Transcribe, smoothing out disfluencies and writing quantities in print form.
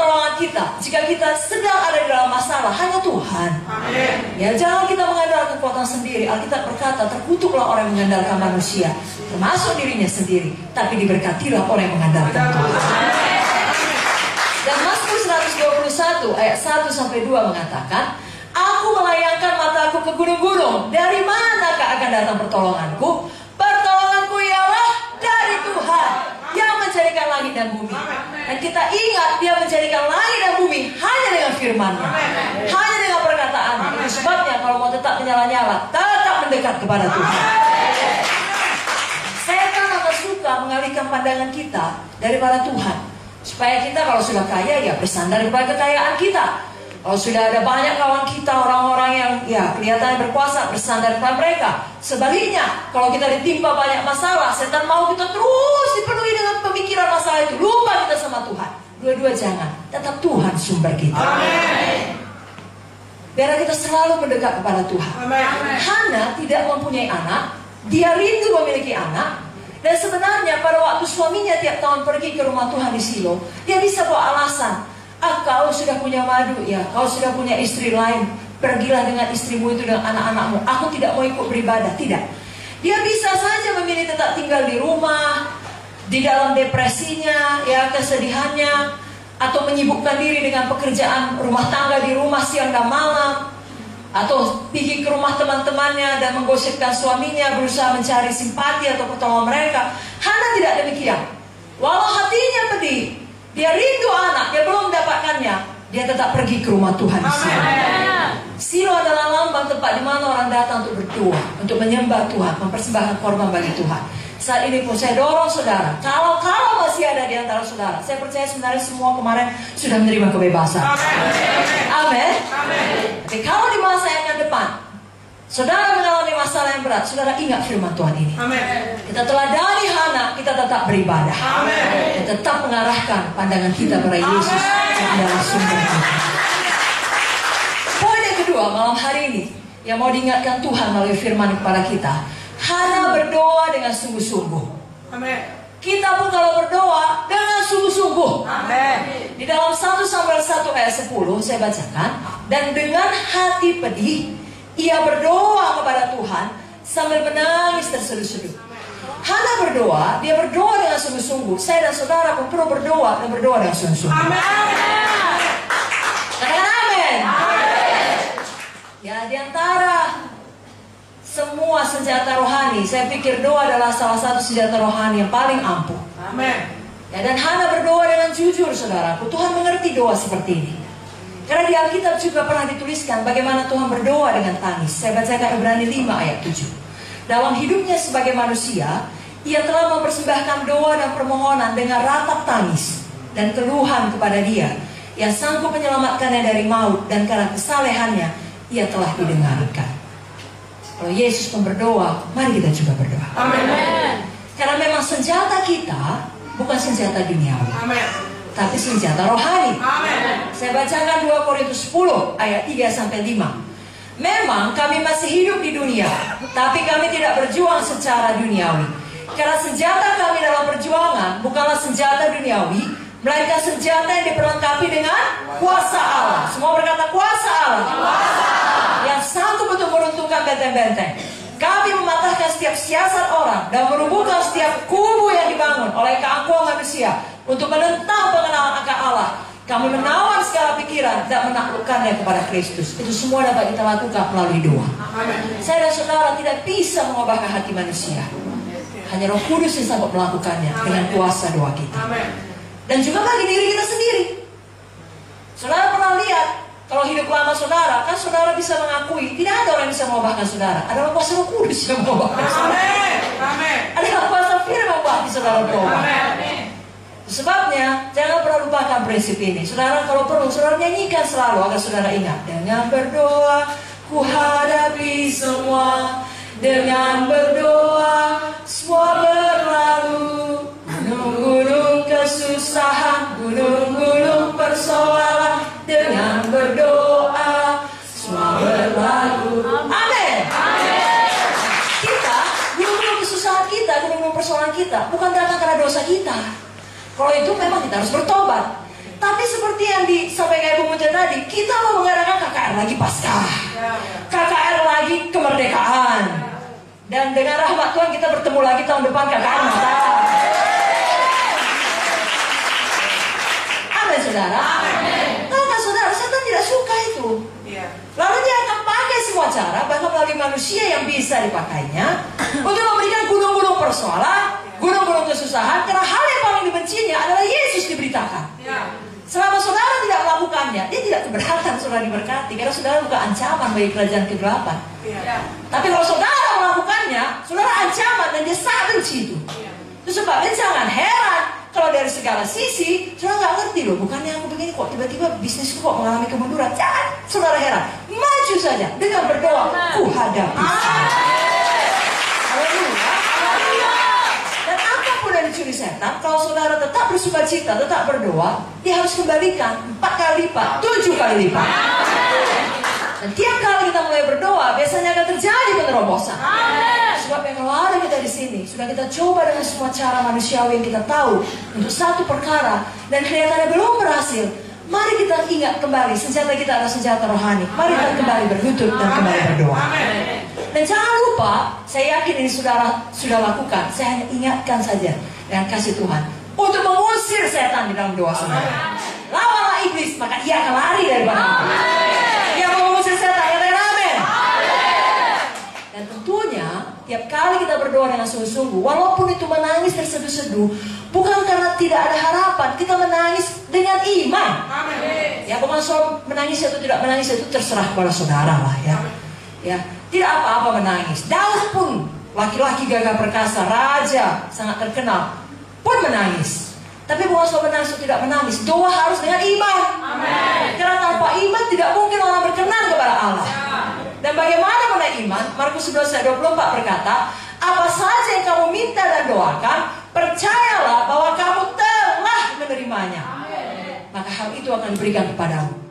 pertolongan kita jika kita sedang ada di dalam masalah hanya Tuhan. Amin. Ya, jangan kita mengandalkan kekuatan sendiri. Alkitab berkata, terkutuklah orang yang mengandalkan manusia, termasuk dirinya sendiri, tapi diberkatilah orang yang mengandalkan Tuhan. Dan Mazmur 121 ayat 1-2 mengatakan, aku melayangkan mataku ke gunung-gunung, dari manakah akan datang pertolonganku? Pertolonganku ialah dari Tuhan yang menjadikan langit dan bumi. Dan kita ingat, dia menjadikan langit dan bumi hanya dengan firman-Nya, hanya dengan perkataan-Nya. Itu sebabnya kalau mau tetap menyala-nyala, tetap mendekat kepada Tuhan. Setan akan suka mengalihkan pandangan kita daripada Tuhan, supaya kita kalau sudah kaya ya bersandar kepada kekayaan kita. Kalau sudah ada banyak kawan kita, orang-orang yang ya kelihatannya berkuasa, bersandar kepada mereka. Sebaliknya, kalau kita ditimpa banyak masalah, setan mau kita terus dipenuhi dengan pemikiran masalah itu. Lupa kita sama Tuhan. Dua-dua jangan. Tetap Tuhan sumber kita. Amin. Biar kita selalu mendekat kepada Tuhan. Amin. Hana tidak mempunyai anak. Dia rindu memiliki anak. Dan sebenarnya pada waktu suaminya tiap tahun pergi ke rumah Tuhan di Silo, dia bisa bawa alasan. Kau sudah punya madu ya, kau sudah punya istri lain, pergilah dengan istrimu itu dengan anak-anakmu. Aku tidak mau ikut beribadah. Tidak. Dia bisa saja memilih tetap tinggal di rumah, di dalam depresinya, ya kesedihannya, atau menyibukkan diri dengan pekerjaan rumah tangga di rumah siang dan malam, atau pergi ke rumah teman-temannya dan menggosipkan suaminya, berusaha mencari simpati atau pertolongan mereka. Hana tidak demikian. Walau hatinya pedih, dia rindu anak, dia belum mendapatkannya, dia tetap pergi ke rumah Tuhan di Silo. Silo adalah lambang tempat di mana orang datang untuk berdoa, untuk menyembah Tuhan, mempersembahkan korban bagi Tuhan. Saat ini pun saya dorong saudara, kalau masih ada di antara saudara, saya percaya sebenarnya semua kemarin sudah menerima kebebasan. Amin. Tapi kalau di masa yang akan depan, saudara mengalami masalah yang berat, saudara ingat firman Tuhan ini. Kita teladani Hana, kita tetap beribadah. Dan tetap mengarahkan pandangan kita pada Yesus yang adalah sumber kita. Poin yang kedua malam hari ini yang mau diingatkan Tuhan melalui firman kepada kita, Hana berdoa dengan sungguh-sungguh. Kita pun kalau berdoa dengan sungguh-sungguh. Di dalam 1 Samuel 1 ayat 10 saya bacakan, dan dengan hati pedih ia berdoa kepada Tuhan sambil menangis terseduh-seduh. Hana berdoa, dia berdoa dengan sungguh-sungguh. Saya dan saudara pun perlu berdoa dan berdoa dengan sungguh-sungguh. Katakan amin. Ya, di antara semua senjata rohani, saya pikir doa adalah salah satu senjata rohani yang paling ampuh. Ya, dan Hana berdoa dengan jujur, saudaraku. Tuhan mengerti doa seperti ini. Karena di Alkitab juga pernah dituliskan bagaimana Tuhan berdoa dengan tangis. Saya bacakan Ibrani 5 ayat 7. Dalam hidupnya sebagai manusia, ia telah mempersembahkan doa dan permohonan dengan ratap tangis dan keluhan kepada Dia yang sanggup menyelamatkannya dari maut, dan karena kesalehannya ia telah didengarkan. Kalau Yesus pun berdoa, mari kita juga berdoa. Amin. Karena memang senjata kita bukan senjata duniawi, tapi senjata rohani. Saya bacakan 2 Korintus 10 ayat 3-5. Memang kami masih hidup di dunia, tapi kami tidak berjuang secara duniawi. Karena senjata kami dalam perjuangan bukanlah senjata duniawi, melainkan senjata yang diperlengkapi dengan kuasa Allah. Semua berkata kuasa Allah. Yang sanggup untuk meruntuhkan benteng-benteng. Kami mematahkan setiap siasat orang dan merubuhkan setiap kubu yang dibangun oleh keangkuhan manusia untuk menentang pengenalan akan Allah. Kami menawan segala pikiran dan menaklukkannya kepada Kristus. Itu semua dapat kita lakukan melalui doa. Saya dan saudara tidak bisa mengubahkan hati manusia. Hanya Roh Kudus yang sanggup melakukannya dengan kuasa doa kita. Dan juga bagi diri kita sendiri. Saudara pernah lihat, kalau hidup lama saudara, kan saudara bisa mengakui tidak ada orang yang bisa mengubahkan saudara. Adalah kuasa Roh Kudus yang mengubahkan saudara. Adalah kuasa firman bagi saudara berubah. Sebabnya jangan pernah lupakan prinsip ini. Saudara kalau perlu, saudara nyanyikan selalu agar saudara ingat. Dengan berdoa ku hadapi semua. Dengan berdoa semua berlalu. Gunung-gunung kesusahan, gunung-gunung persoalan. Dengan berdoa semua berlalu. Amin. Kita, gunung-gunung kesusahan kita, gunung-gunung persoalan kita bukan datang karena dosa kita. Kalau itu memang kita harus bertobat. Tapi seperti yang disampaikan Ibu Muja tadi, kita mau mengadakan KKR lagi Paskah, KKR lagi kemerdekaan, dan dengan rahmat Tuhan kita bertemu lagi tahun depan KKR Natal. Amin, saudara. Tahukah saudara, setan tidak suka itu. Lalu dia akan pakai semua cara, bahkan melalui manusia yang bisa dipakainya, untuk memberikan gunung-gunung persoalan, gunung-gunung kesusahan, karena hal yang paling dibencinya adalah Yesus diberitakan. Selama saudara tidak melakukannya, dia tidak keberatan saudara diberkati, karena saudara bukan ancaman bagi kerajaan kegelapan. Tapi kalau saudara melakukannya, saudara ancaman dan dia sangat benci itu. Itu sebabnya jangan heran kalau dari segala sisi saudara nggak ngerti loh, bukannya aku begini kok tiba-tiba bisnisku kok mengalami kemunduran. Jangan saudara heran, maju saja dengan berdoa, ku hadapi. Dan apapun yang dicuri setan, kalau saudara tetap bersukacita, tetap berdoa, dia harus kembalikan 4 kali lipat, 7 kali lipat. Dan tiap kali kita mulai berdoa, biasanya akan terjadi penerobosan. Sebab yang ada kita di sini, sudah kita coba dengan semua cara manusiawi yang kita tahu untuk satu perkara, dan kelihatannya belum berhasil. Mari kita ingat kembali, senjata kita adalah senjata rohani. Mari kita kembali berlutut dan kembali berdoa. Dan jangan lupa, saya yakin ini saudara sudah lakukan. Saya hanya ingatkan saja dengan kasih Tuhan untuk mengusir setan di dalam doa saudara. Lawanlah iblis, maka ia akan lari daripada kamu. Dia mau mengusir setan, katakan amin. Dan tentunya tiap kali kita berdoa dengan sungguh-sungguh, walaupun itu menangis terseduh-seduh, bukan karena tidak ada harapan, kita menangis dengan iman. Ya, bukan soal menangis atau tidak menangis, itu terserah kepada saudara lah ya. Ya, tidak apa-apa menangis. Daud pun laki-laki gagah perkasa, raja sangat terkenal, pun menangis. Tapi bukan soal menangis atau tidak menangis, doa harus dengan iman. Karena tanpa iman tidak mungkin orang berkenan kepada Allah. Dan bagaimana mengenai iman? Markus 11:24 berkata, apa saja yang kamu minta dan doakan, percayalah bahwa kamu telah menerimanya, maka hal itu akan diberikan kepadamu.